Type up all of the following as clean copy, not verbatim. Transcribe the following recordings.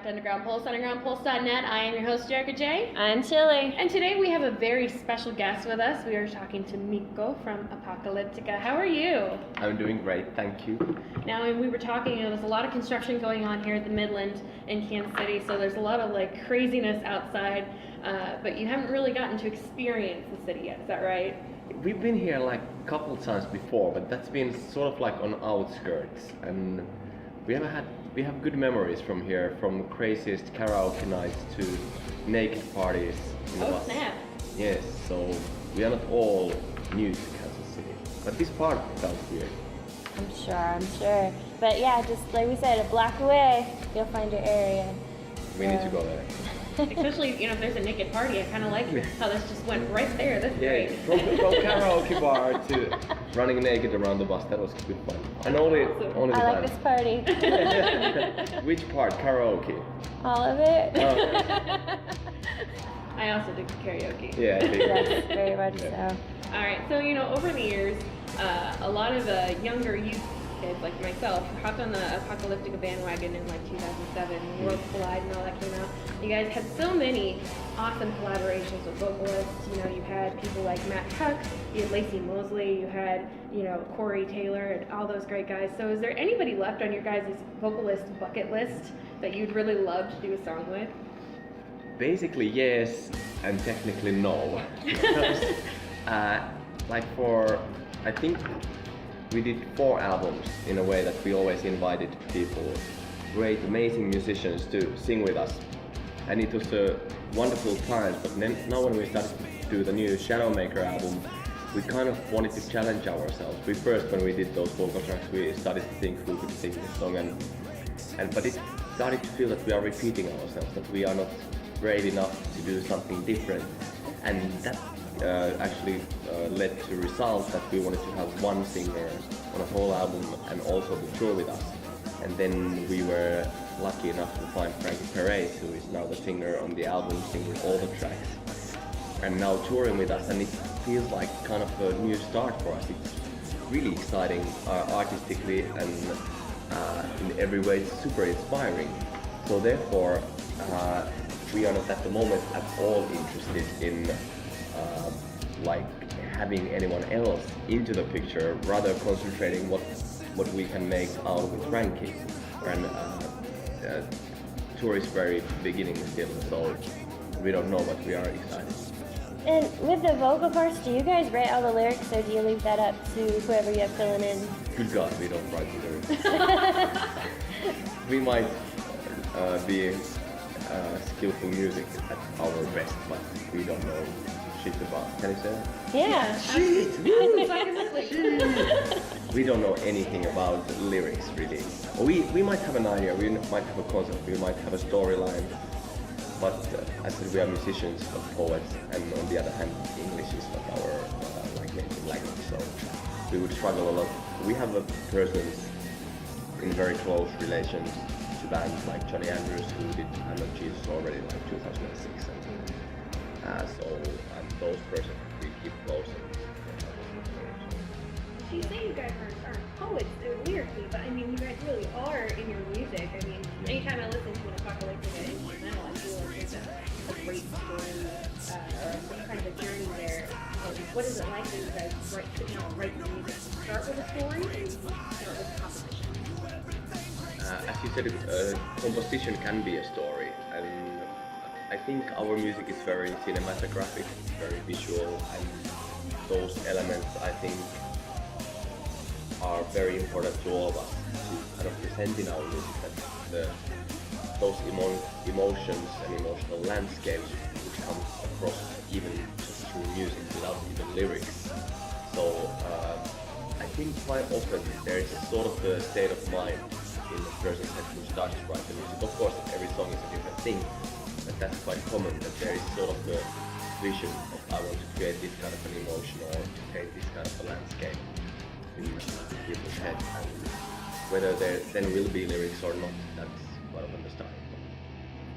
undergroundpulse.net. I am your host, Jerica J. I'm Chili. And today we have a very special guest with us. We are talking to Mikko from Apocalyptica. How are you? I'm doing great, thank you. Now, when we were talking, there's a lot of construction going on here at the Midland in Kansas City, so there's a lot of craziness outside, but you haven't really gotten to experience the city yet, is that right? We've been here a couple times before, but that's been sort of on outskirts, and we have good memories from here, from craziest karaoke nights to naked parties in the bus. Snap! Yes, so we are not all new to Kansas City, but this part felt weird. I'm sure. But yeah, just like we said, a block away, you'll find your area. We need to go there. Especially, if there's a naked party, I kind of like how this just went right there. That's great. From karaoke bar to running naked around the bus, that was good fun. And only the I like this party. Which part? Karaoke? All of it? I also do karaoke. Yeah, I think. Yes, very much so. All right, so over the years, a lot of younger youth kids like myself hopped on the Apocalyptica bandwagon in 2007 when Worlds Collide and all that came out. You guys had so many awesome collaborations with vocalists. You had people like Matt Tuck, you had Lacey Mosley, you had Corey Taylor and all those great guys. So is there anybody left on your guys' vocalist bucket list that you'd really love to do a song with? Basically yes, and technically no. Because, I think we did 4 albums in a way that we always invited people, great, amazing musicians to sing with us. And it was a wonderful time, but now when we started to do the new Shadowmaker album, we kind of wanted to challenge ourselves. When we did those vocal tracks, we started to think who could sing this song, but it started to feel that we are repeating ourselves, that we are not brave enough to do something different. And that actually led to the result that we wanted to have one singer on a whole album and also to tour with us. And then we were lucky enough to find Frankie Perez, who is now the singer on the album, singing all the tracks, and now touring with us. And it feels like kind of a new start for us. It's really exciting artistically, and in every way it's super inspiring. So therefore, we are not at the moment at all interested in having anyone else into the picture, rather concentrating what we can make out with Frankie. And tour is very beginning still, so we don't know, but we are excited. And with the vocal parts, do you guys write all the lyrics, or do you leave that up to whoever you have filling in? Good God, we don't write the lyrics. We might be skillful music at our best, but we don't know shit about. Can I say that? Yeah. Shit! We don't know anything about lyrics really. We might have an idea, we might have a concept, we might have a storyline, but as I said, we are musicians, not poets, and on the other hand, English is not our native language, so we would struggle a lot. We have persons in very close relations to bands like Johnny Andrews, who did I'm Not Jesus already 2006, and those persons we keep close. So you say you guys aren't poets lyrically, but you guys really are in your music. Anytime I listen to an Apocalyptica instrumental, I feel like there's a great story or some kind of a journey there. What is it like when you guys write the music? Start with a story, or start with a composition? As you said, composition can be a story, and I think our music is very cinematographic, very visual, and those elements I think are very important to all of us to kind of present in our music, that those emotions and emotional landscapes which come across even just through music without even lyrics. So I think quite often there is a sort of a state of mind in the person's head who starts to write the music. Of course, every song is a different thing, but that's quite common, that there is sort of a vision of I want to create this kind of an emotion or to create this kind of a landscape in people's head, and whether there then will be lyrics or not, that's one of the starting point.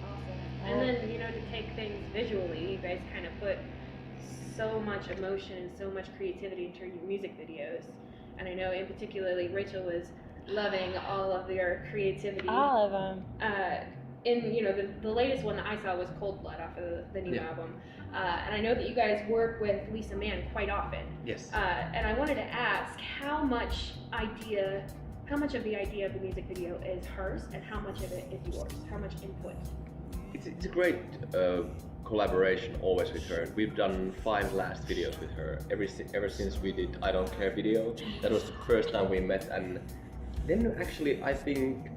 Awesome. And then, to take things visually, you guys kind of put so much emotion and so much creativity into your music videos. And I know in particularly Rachel was loving all of your creativity. All of them. in the latest one that I saw was Cold Blood off of the new album, and I know that you guys work with Lisa Mann quite often. Yes. And I wanted to ask how much of the idea of the music video is hers, and how much of it is yours? How much input? It's a great collaboration always with her. We've done 5 last videos with her ever since we did I Don't Care video. That was the first time we met, and then actually I think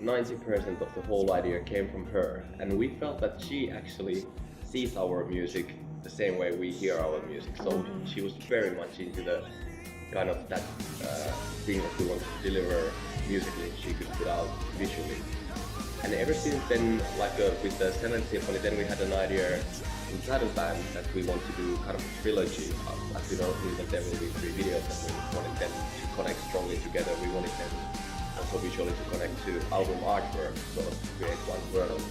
90% of the whole idea came from her, and we felt that she actually sees our music the same way we hear our music. So she was very much into the kind of that thing that we wanted to deliver musically, she could put out visually. And ever since then, like with the 7th Symphony, then we had an idea inside the band that we want to do kind of a trilogy. As we don't think that there will be 3 videos, and we wanted them to connect strongly together. We wanted them also visually to connect to album artwork, sort of to create one world.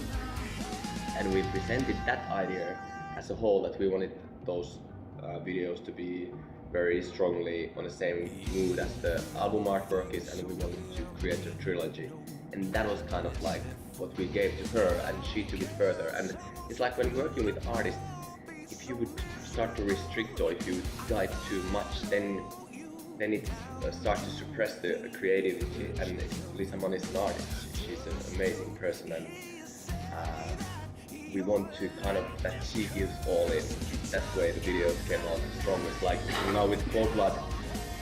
And we presented that idea as a whole, that we wanted those videos to be very strongly on the same mood as the album artwork is, and we wanted to create a trilogy. And that was kind of like what we gave to her, and she took it further. And it's like when working with artists, if you would start to restrict or if you guide too much, then it starts to suppress the creativity. And Lisa Mann is an artist, she's an amazing person, and we want to kind of that she gives all in. That's why the videos came out the strongest. Like now with Cold Blood,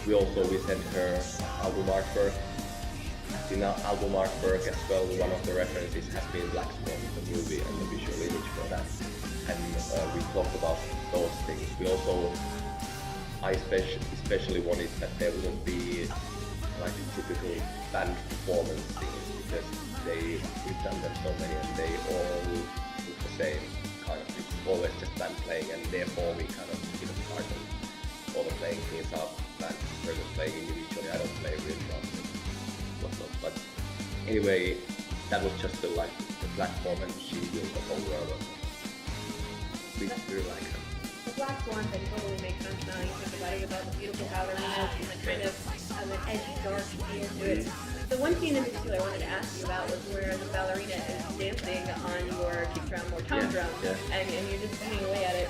we sent her album artwork. In our album artwork as well, one of the references has been Black Swan, the movie, and the visual image for that. And we talked about those things. I especially wanted that there wouldn't be like a typical band performance things, because we've done them so many and they all look the same kind of. It's always just band playing, and therefore we kind of give a part of all the playing things are band person playing individually. I don't play real drums and whatnot. But anyway, that was just the platform, and she built the whole world. We like her. The Black Swan thing totally makes sense now. You think about it, about the beautiful ballerinas and the kind of an edgy, dark feel to it. The one scene in particular I wanted to ask you about was where the ballerina is dancing on your kick drum or tom drum, and you're just banging away at it.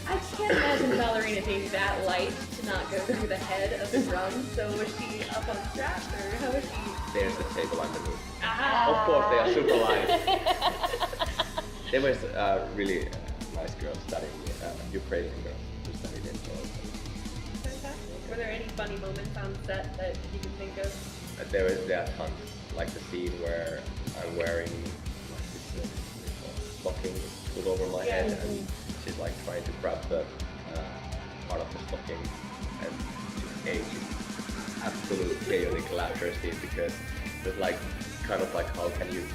I can't imagine the ballerina being that light to not go through the head of the drum. So was she up on straps, or how was she? There's the table underneath. Ah. Of course, they are super light. There was really nice girls studying, Ukrainian girls who studied in Seoul. Fantastic. Were there any funny moments on set that you can think of? There are tons. Like the scene where I'm wearing like this stocking put over my head, and she's like trying to grab the part of the stocking, and it's absolute chaotic laughter scene, because it's like kind of like how can you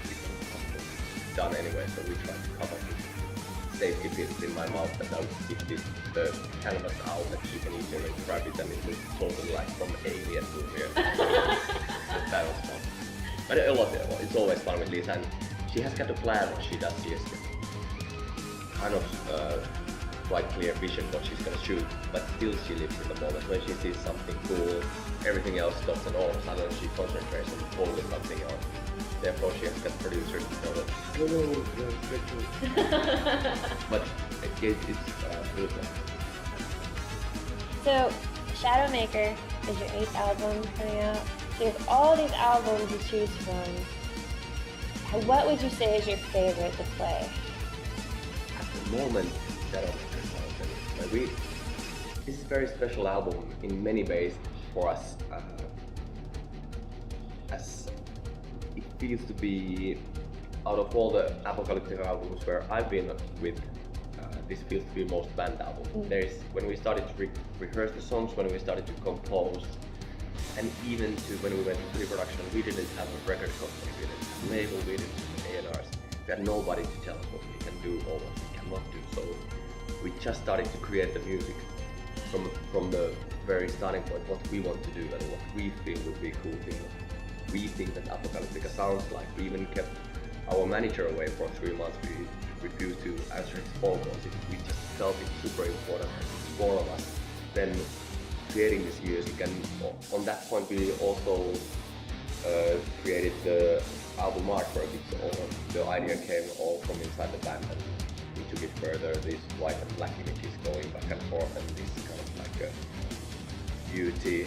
it's done anyway, so we try to cover it. Safety pins in my mouth that I'll keep the canvas out that she can easily grab it, and it looks totally like from Alien movie. So that was fun. But it's always fun with Lisa, and she has got a plan what she does. She has kind of quite clear vision what she's gonna shoot, but still she lives in the moment. When she sees something cool, everything else stops, and all of a sudden she concentrates on totally something else. Therefore she has got producers to tell her, no, good. But it's really fun. So, Shadowmaker is your 8th album coming out. So you have all these albums to choose from. What would you say is your favorite to play? At the moment, Shadowmaker sounds this is a very special album in many ways for us, as it feels to be, out of all the apocalyptica albums where I've been with, this feels to be most band album. When we started to rehearse the songs, when we started to compose, and even to when we went to pre-production, we didn't have a record company, we didn't have a label, we didn't have A&Rs. We had nobody to tell us what we can do or what we cannot do. So we just started to create the music from the very starting point, what we want to do and what we feel would be a cool thing. We think that apocalyptica sounds like. We even kept our manager away for 3 months. We refused to answer his phone calls. We just felt it super important. It's 4 of us then creating this music, and on that point we also created the album artwork, it's all, the idea came all from inside the band, and we took it further. These white and black images going back and forth, and this kind of like a beauty,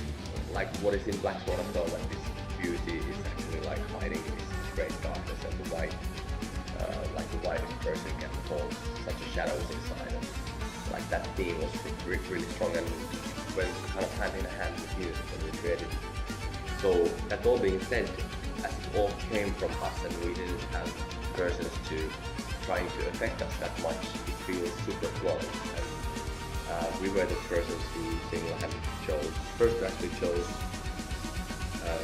like what is in Black Swan as well, like this beauty is actually like hiding in this great darkness, and the white, like the whitest person can hold such a shadows inside, and like that theme was really strong and went kind of hand in hand with music when we created it. So that all being said, as it all came from us and we didn't have persons to trying to affect us that much, it feels super flawless. And we were the persons who single-handedly chose, first actually chose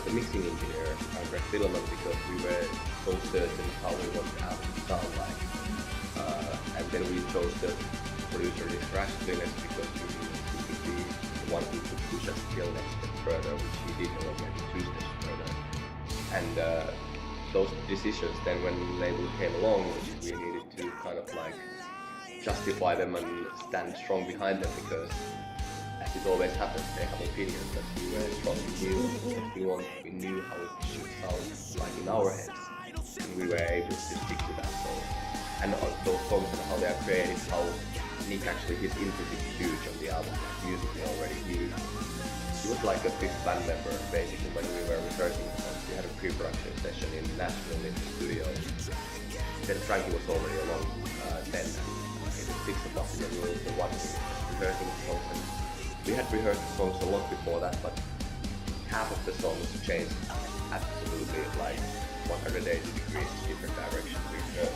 the mixing engineer, Greg Filament, because we were so certain how we want the album to sound like. And then we chose the producer, Rash Linus, because we knew he could be the one who could push us still next step further, which he did already 2 steps further. And those decisions then when the label came along, we needed to kind of like justify them and stand strong behind them, because as it always happens, they have opinions that we were strong, we knew how it should sound like in our heads, and we were able to stick to that. So, and those songs and how they are created, how Nick actually, his input is huge on the album, like musically already huge. He was like a 5th band member basically when we were rehearsing the songs. We had a pre-production session in Nashville in the studio. Then Frankie was already along then, and it was 6 o'clock in the room, the one who was rehearsing the songs. And we had rehearsed the songs a lot before that, but half of the songs changed absolutely like 180 degrees different directions. We heard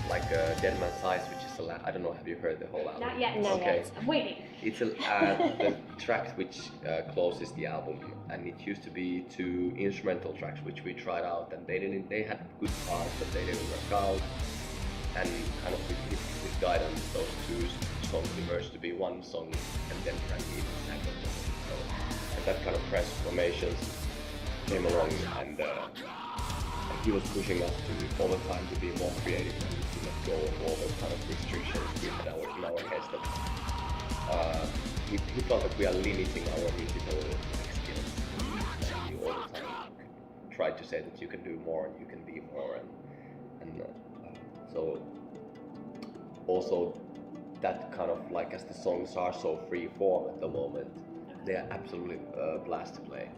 like Dead Man's Eyes, which is I don't know, have you heard the whole album? Not yet. No, Okay. yet. I'm waiting. It's the track which closes the album, and it used to be 2 instrumental tracks which we tried out, and they had good parts, but they didn't work out. And kind of with guidance, those 2 songs emerged to be 1 song, and then Frankie sang on them. So, and that kind of transformations came along, and he was pushing us to all the time to be more creative and to let go of all those kind of restrictions we had in our heads. That he felt that we are limiting our musical skills, and he all the time tried to say that you can do more and you can be more, and so also that kind of like, as the songs are so free form at the moment, they are absolutely a blast to play.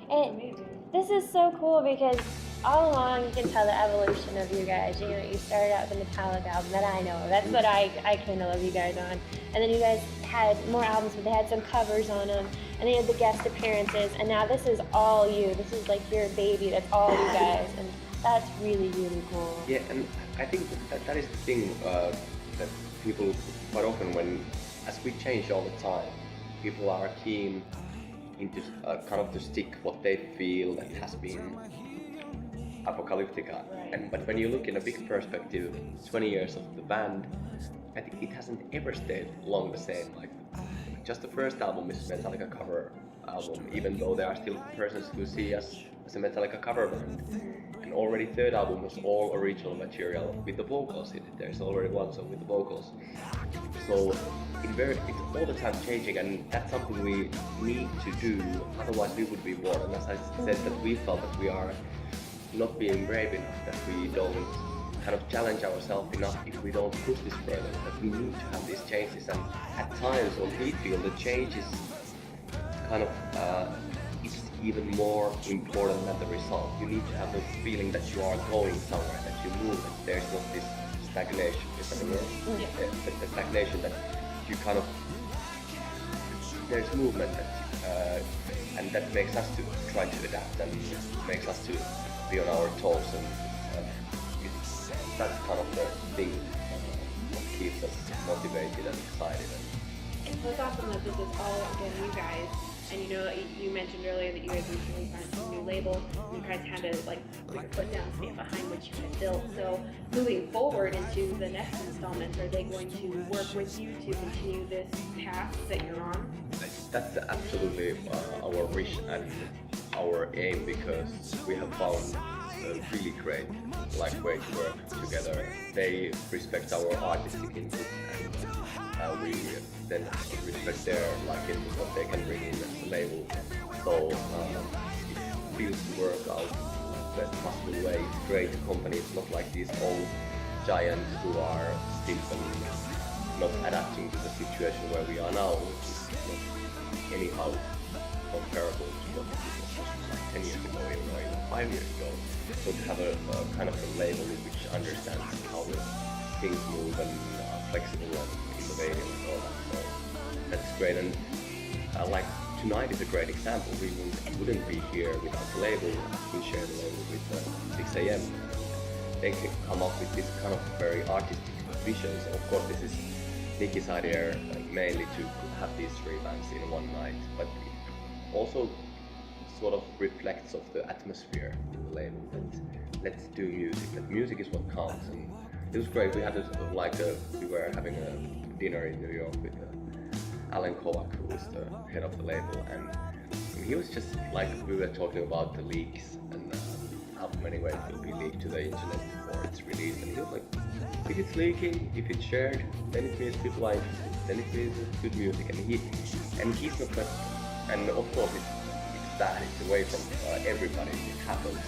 And this is so cool because all along you can tell the evolution of you guys. You know, you started out with the Metallica album that I know of. That's what I kind of love you guys on. And then you guys had more albums, but they had some covers on them. And they had the guest appearances. And now this is all you. This is like your baby. That's all you guys. And that's really, really cool. Yeah, and I think that is the thing that people quite often, when as we change all the time, people are keen into kind of to stick what they feel that has been apocalyptica. But when you look in a big perspective, 20 years of the band, I think it hasn't ever stayed long the same. Like just the first album is Metallica cover album, even though there are still persons who see us as a Metallica cover band. And already third album was all original material with the vocals in it. There's already 1 song with the vocals. So it's all the time changing, and that's something we need to do, otherwise we would be bored. And as I said, that we felt that we are not being brave enough, that we don't kind of challenge ourselves enough if we don't push this further, that we need to have these changes. And at times when we feel the change is kind of it's even more important than the result. You need to have the feeling that you are going somewhere, that you move, that there's not this stagnation. Is that the word? The stagnation, that you kind of, there's movement, that, and that makes us to try to adapt, and makes us to be on our toes, and that's kind of the thing that keeps us motivated and excited. Well, it's awesome that this is all again you guys. And you know, you mentioned earlier that you guys recently signed a new label. You guys had to like put your foot down, stand behind what you had built. So moving forward into the next installment, are they going to work with you to continue this path that you're on? That's absolutely our wish and our aim, because we have found a really great way to work together. They respect our artistic input, and we then respect their input, what they can bring in as a label. So it feels to work out best possible way to create a company. It's not like these old giants who are stiff and not adapting to the situation where we are now, which is not anyhow comparable to what it was like 10 years ago or even 5 years ago. So to have a kind of a label which understands how the things move and are flexible and innovative and all that. So that's great. And like tonight is a great example. We wouldn't be here without the label. We share the label with 6 AM. They can come up with this kind of very artistic visions. Of course, this is Nicky's idea mainly to have these 3 bands in one night, but it also sort of reflects of the atmosphere in the label that let's do music, that music is what counts. And it was great. We had we were having a dinner in New York with Alan Kovac, who is the head of the label, and he was just like, we were talking about the leaks and how many ways it will be leaked to the internet before it's released, and he was like, if it's leaking, if it's shared, then it means people like it, then it means it's good music, and he's not that, and of course it's bad, it's away from everybody, it happens,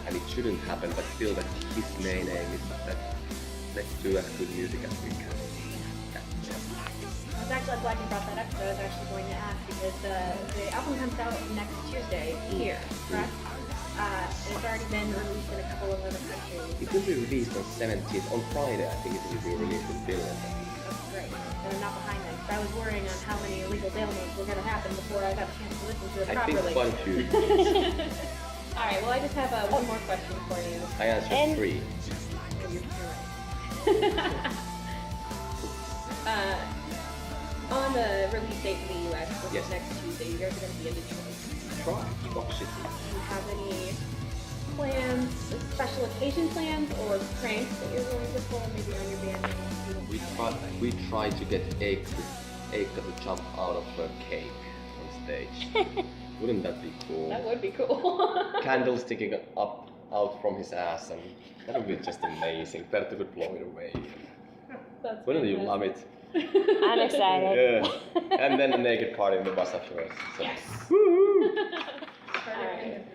and it shouldn't happen, but still that his main aim is that let's do as good music as we can. I was actually glad you brought that up, because I was actually going to ask, because the album comes out next Tuesday here, correct? And it's already been released in a couple of other countries. It will be released on 17th, on Friday I think it will be released in Finland. That's great. And I'm not behind that, because I was worrying on how many illegal downloads were going to happen before I got a chance to listen to it I properly. think quite a few. Alright, well I just have one more question for you. I answered 3. You're right. On the release date in the US, which is next Tuesday, you guys are going to be in Detroit. Try, watch it. Do you have any plans, special occasion plans, or pranks that you're going to pull maybe on your band? We try to get Eikka to jump out of a cake on stage. Wouldn't that be cool? That would be cool. Candles sticking up out from his ass, and that would be just amazing. Perttu would blow it away. That's Wouldn't you love it? I'm excited. Yeah. And then a naked party in the bus afterwards. So. Yes. Woo! Right.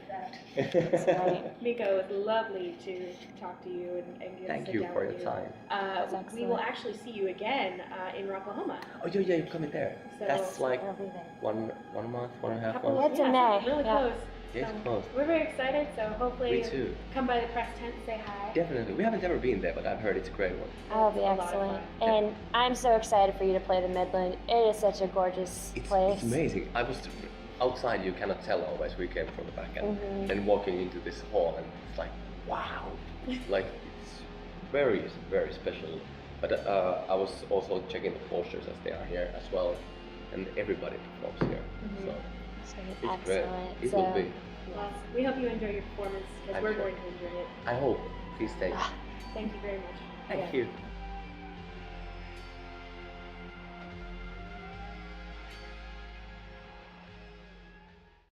Nico, it was lovely to talk to you and get Thank sit you down for with your time. That's we will excellent. actually see you again in Rocklahoma. Oh yeah, you're coming there. So- That's like I'll be there. one month, 1.5 Couple- months. It's in May, Really yeah. close. Yeah, it's So close. We're very excited, so hopefully Me too. come by the press tent, say hi. Definitely. We haven't ever been there, but I've heard it's a great one. That'll be It's a lot of excellent. fun. And I'm so excited for you to play the Midland. It is such a gorgeous place. It's amazing. I was outside. You cannot tell always. We came from the back and Mhm. then walking into this hall, and it's like, wow, like it's very, very special. But I was also checking the posters as they are here as well, and everybody performs here. Mhm. So So it's great. excellent. It So, will be. Well, we hope you enjoy your performance, because I'm we're sure. going to enjoy it. I hope. Please stay. Thank you very much. Thank Again. you.